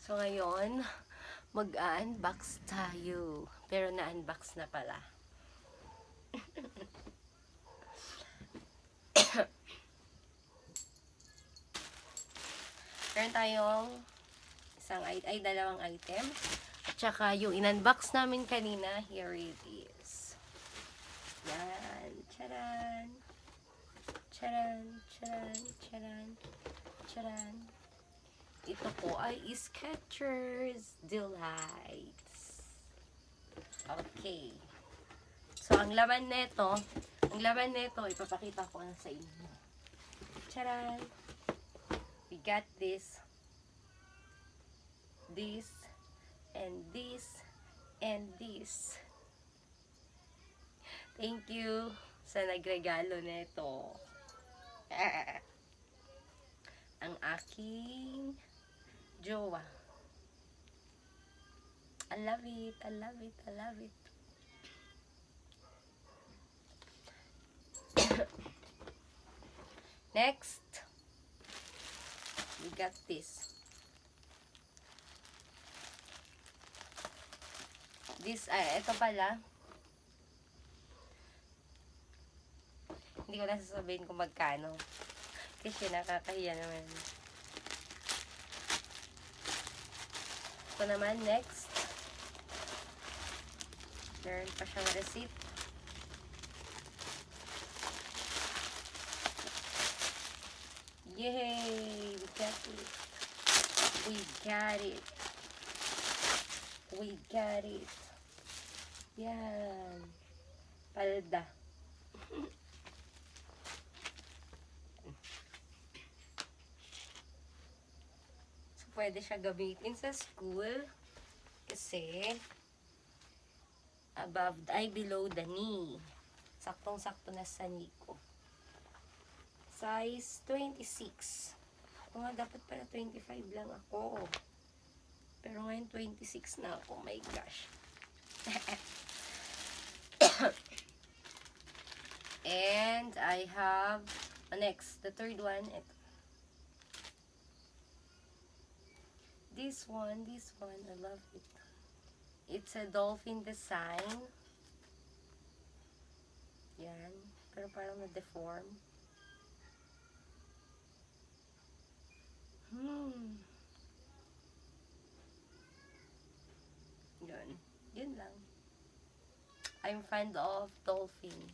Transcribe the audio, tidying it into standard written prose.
So ngayon, mag-unbox tayo. Pero na-unbox na pala. Meron tayong dalawang item. At saka yung in-unbox namin kanina, here it is. Yan. Charan! Charan! Charan! Charan! Charan! Ito po ay Skechers Delights. Okay. So, ang laman nito, ipapakita ko na sa inyo. Charan! We got this, and this, and this. Thank you sa nagregalo nito. Ang aking jowa. I love it, I love it, I love it. Next, we got this. Ito pala. Hindi ko na sasabihin kung magkano. Kasi nakakahiya naman. Ito naman, next. Meron pa siyang receipt. Yay! We got it. We got it. We got it. Yan. Palda. So, pwede siya gamitin sa school. Kasi, below the knee. Saktong-sakto na sa knee ko. Size 26. O nga, dapat pala 25 lang ako. Pero ngayon 26 na ako. Oh my gosh. And I have next, the third one. This one, I love it. It's a dolphin design. Yan. Pero parang na-deform. Yun. Yun lang. I'm fond of dolphin.